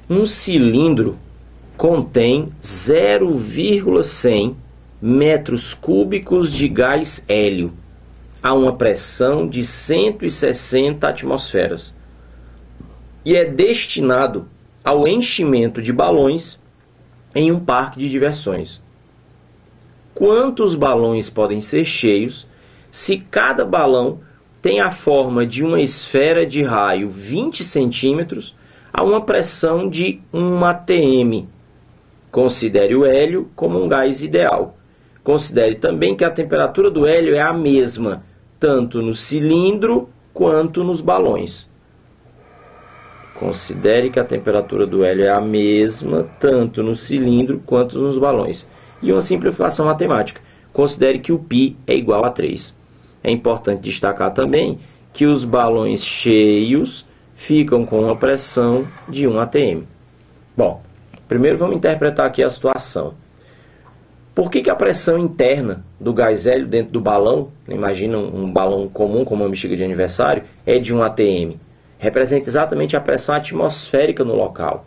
Um cilindro contém 0,100 metros cúbicos de gás hélio a uma pressão de 160 atmosferas e é destinado ao enchimento de balões em um parque de diversões. Quantos balões podem ser cheios se cada balão tem a forma de uma esfera de raio 20 centímetros a uma pressão de 1 atm? Considere o hélio como um gás ideal. Considere também que a temperatura do hélio é a mesma, tanto no cilindro quanto nos balões. Considere que a temperatura do hélio é a mesma, tanto no cilindro quanto nos balões. E uma simplificação matemática. Considere que o π é igual a 3. É importante destacar também que os balões cheios ficam com uma pressão de 1 atm. Bom, primeiro vamos interpretar aqui a situação. Por que a pressão interna do gás hélio dentro do balão, imagina um balão comum como uma bexiga de aniversário, é de 1 atm? Representa exatamente a pressão atmosférica no local.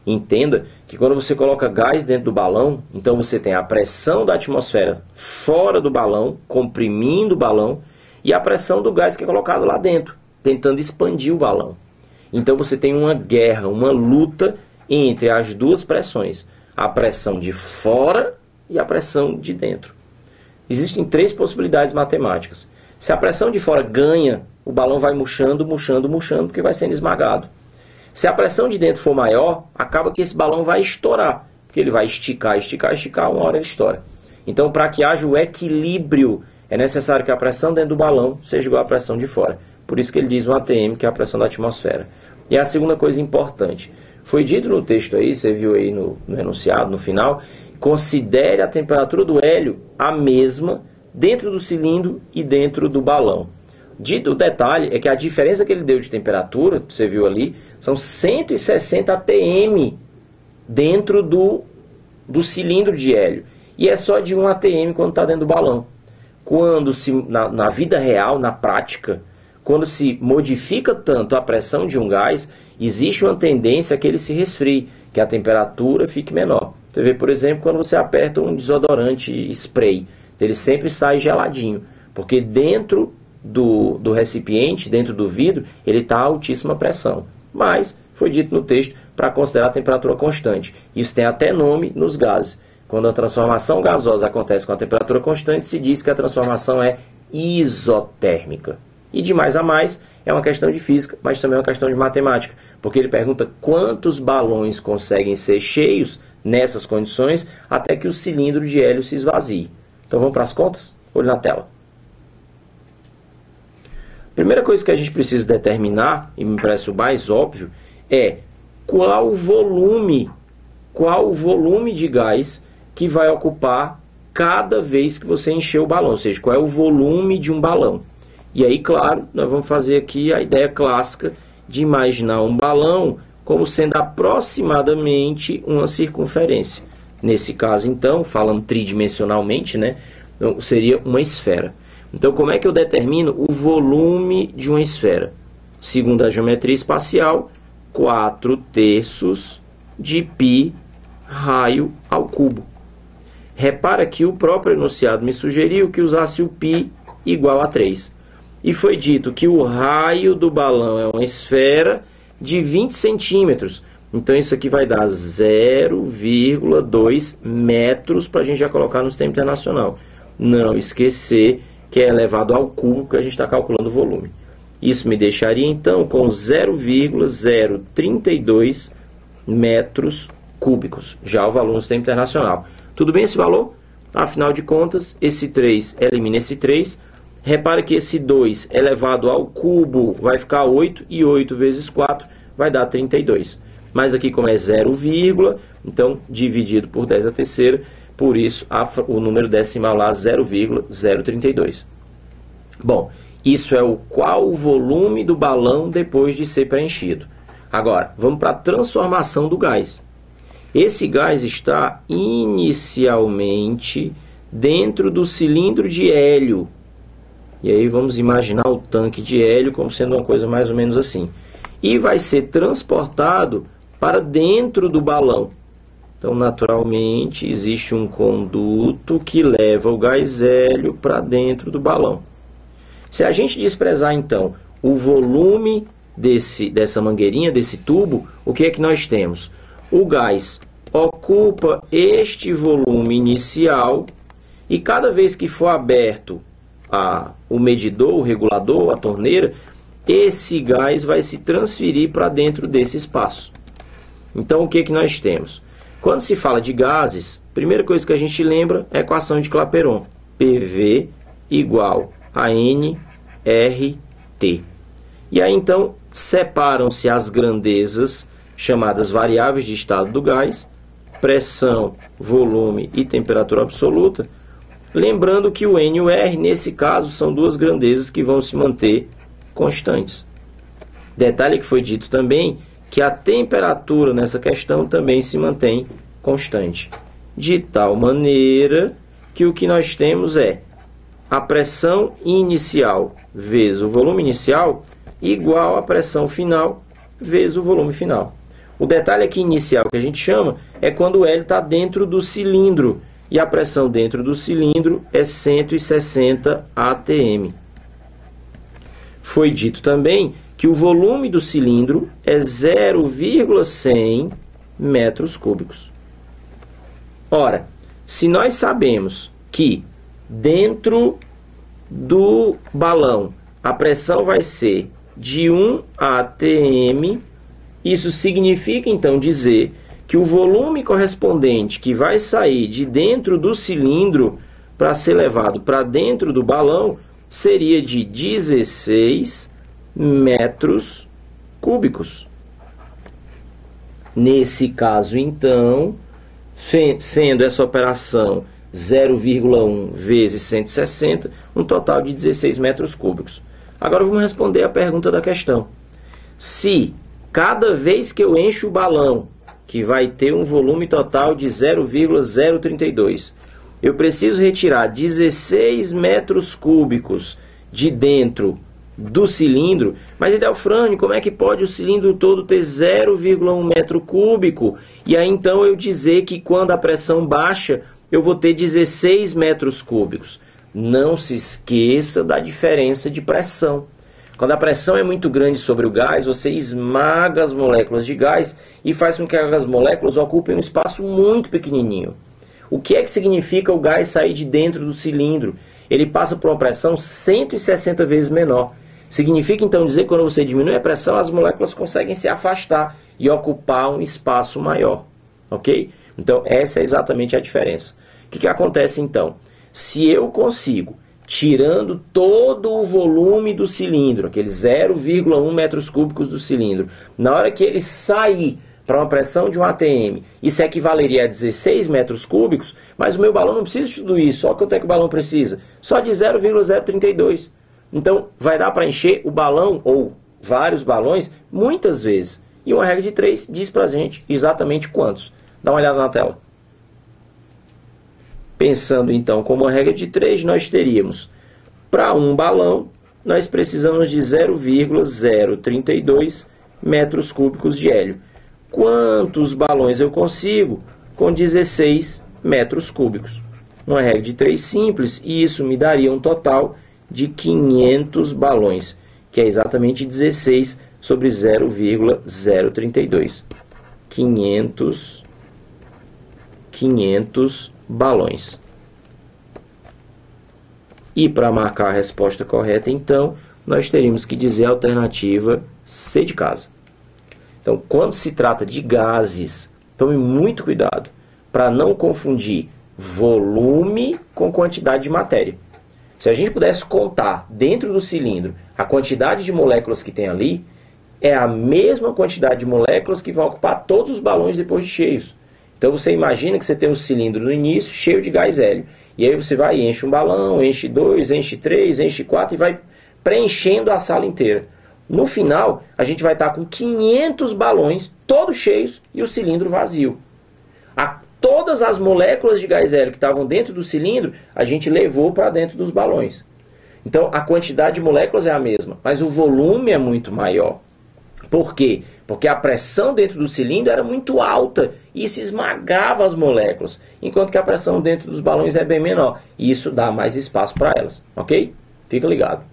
Entenda que quando você coloca gás dentro do balão, então você tem a pressão da atmosfera fora do balão, comprimindo o balão, e a pressão do gás que é colocado lá dentro, tentando expandir o balão. Então você tem uma guerra, uma luta entre as duas pressões, a pressão de fora e a pressão de dentro. Existem 3 possibilidades matemáticas. Se a pressão de fora ganha, o balão vai murchando, murchando, murchando, porque vai sendo esmagado. Se a pressão de dentro for maior, acaba que esse balão vai estourar, porque ele vai esticar, esticar, esticar, uma hora ele estoura. Então, para que haja o equilíbrio, é necessário que a pressão dentro do balão seja igual à pressão de fora. Por isso que ele diz 1 atm, que é a pressão da atmosfera. E a segunda coisa importante, foi dito no texto aí, você viu aí no enunciado, no final, considere a temperatura do hélio a mesma dentro do cilindro e dentro do balão. Dito o detalhe é que a diferença que ele deu de temperatura, você viu ali, são 160 atm dentro do cilindro de hélio. E é só de 1 atm quando está dentro do balão. Quando na vida real, na prática, quando se modifica tanto a pressão de um gás, existe uma tendência a que ele se resfrie, que a temperatura fique menor. Você vê, por exemplo, quando você aperta um desodorante spray, ele sempre sai geladinho, porque dentro do recipiente, dentro do vidro, ele está a altíssima pressão. Mas foi dito no texto para considerar a temperatura constante. Isso tem até nome nos gases. Quando a transformação gasosa acontece com a temperatura constante, se diz que a transformação é isotérmica. E de mais a mais é uma questão de física, mas também é uma questão de matemática, porque ele pergunta quantos balões conseguem ser cheios nessas condições até que o cilindro de hélio se esvazie. Então vamos para as contas? Olho na tela. Primeira coisa que a gente precisa determinar, e me parece o mais óbvio, é qual o volume de gás que vai ocupar cada vez que você encher o balão, ou seja, qual é o volume de um balão. E aí, claro, nós vamos fazer aqui a ideia clássica de imaginar um balão como sendo aproximadamente uma circunferência. Nesse caso, então, falando tridimensionalmente, né, seria uma esfera. Então, como é que eu determino o volume de uma esfera? Segundo a geometria espacial, 4/3 de π raio ao cubo. Repara que o próprio enunciado me sugeriu que usasse o π igual a 3. E foi dito que o raio do balão é uma esfera de 20 centímetros. Então, isso aqui vai dar 0,2 metros para a gente já colocar no sistema internacional. Não esquecer que é elevado ao cubo, que a gente está calculando o volume. Isso me deixaria, então, com 0,032 metros cúbicos, já o valor no sistema internacional. Tudo bem esse valor? Afinal de contas, esse 3 elimina esse 3. Repare que esse 2 elevado ao cubo vai ficar 8, e 8 vezes 4 vai dar 32. Mas aqui, como é 0, então dividido por 10 a terceira, por isso o número decimal lá 0,032. Bom, isso é qual o volume do balão depois de ser preenchido. Agora, vamos para a transformação do gás. Esse gás está inicialmente dentro do cilindro de hélio. E aí vamos imaginar o tanque de hélio como sendo uma coisa mais ou menos assim. E vai ser transportado para dentro do balão. Então, naturalmente, existe um conduto que leva o gás hélio para dentro do balão. Se a gente desprezar, então, o volume dessa mangueirinha, desse tubo, o que é que nós temos? O gás ocupa este volume inicial e cada vez que for aberto o medidor, o regulador, a torneira, esse gás vai se transferir para dentro desse espaço. Então, o que é que nós temos? Quando se fala de gases, a primeira coisa que a gente lembra é a equação de Clapeyron. PV igual a NRT. E aí, então, separam-se as grandezas, chamadas variáveis de estado do gás, pressão, volume e temperatura absoluta, lembrando que o N e o R, nesse caso, são duas grandezas que vão se manter constantes. Detalhe que foi dito também que a temperatura nessa questão também se mantém constante, de tal maneira que o que nós temos é a pressão inicial vezes o volume inicial igual à pressão final vezes o volume final. O detalhe aqui inicial que a gente chama é quando o hélio está dentro do cilindro e a pressão dentro do cilindro é 160 atm. Foi dito também que o volume do cilindro é 0,100 metros cúbicos. Ora, se nós sabemos que dentro do balão a pressão vai ser de 1 atm, isso significa então dizer que o volume correspondente que vai sair de dentro do cilindro para ser levado para dentro do balão seria de 16 metros cúbicos. Nesse caso, então, sendo essa operação 0,1 vezes 160, um total de 16 metros cúbicos. Agora vamos responder a pergunta da questão. Se cada vez que eu encho o balão, que vai ter um volume total de 0,032, eu preciso retirar 16 metros cúbicos de dentro do cilindro, mas Edelfrânio, como é que pode o cilindro todo ter 0,1 metro cúbico? E aí então eu dizer que quando a pressão baixa, eu vou ter 16 metros cúbicos. Não se esqueça da diferença de pressão. Quando a pressão é muito grande sobre o gás, você esmaga as moléculas de gás e faz com que as moléculas ocupem um espaço muito pequenininho. O que é que significa o gás sair de dentro do cilindro? Ele passa por uma pressão 160 vezes menor. Significa então dizer que quando você diminui a pressão, as moléculas conseguem se afastar e ocupar um espaço maior. Ok? Então essa é exatamente a diferença. O que acontece então? Se eu consigo, tirando todo o volume do cilindro, aqueles 0,1 metros cúbicos do cilindro, na hora que ele sair para uma pressão de 1 atm, isso equivaleria a 16 metros cúbicos, mas o meu balão não precisa de tudo isso. Olha quanto é que o balão precisa? Só de 0,032. Então, vai dar para encher o balão, ou vários balões, muitas vezes. E uma regra de 3 diz para a gente exatamente quantos. Dá uma olhada na tela. Pensando, então, como uma regra de 3, nós teríamos, para um balão, nós precisamos de 0,032 metros cúbicos de hélio. Quantos balões eu consigo? Com 16 metros cúbicos. Uma regra de 3 simples, e isso me daria um total de 500 balões, que é exatamente 16 sobre 0,032. 500 balões. E para marcar a resposta correta, então, nós teríamos que dizer a alternativa C de casa. Então, quando se trata de gases, tome muito cuidado para não confundir volume com quantidade de matéria. Se a gente pudesse contar dentro do cilindro a quantidade de moléculas que tem ali, é a mesma quantidade de moléculas que vão ocupar todos os balões depois de cheios. Então você imagina que você tem um cilindro no início cheio de gás hélio. E aí você vai e enche um balão, enche 2, enche 3, enche 4 e vai preenchendo a sala inteira. No final, a gente vai estar com 500 balões todos cheios e o cilindro vazio. Todas as moléculas de gás hélio que estavam dentro do cilindro, a gente levou para dentro dos balões. Então, a quantidade de moléculas é a mesma, mas o volume é muito maior. Por quê? Porque a pressão dentro do cilindro era muito alta e isso esmagava as moléculas, enquanto que a pressão dentro dos balões é bem menor e isso dá mais espaço para elas, ok? Fica ligado.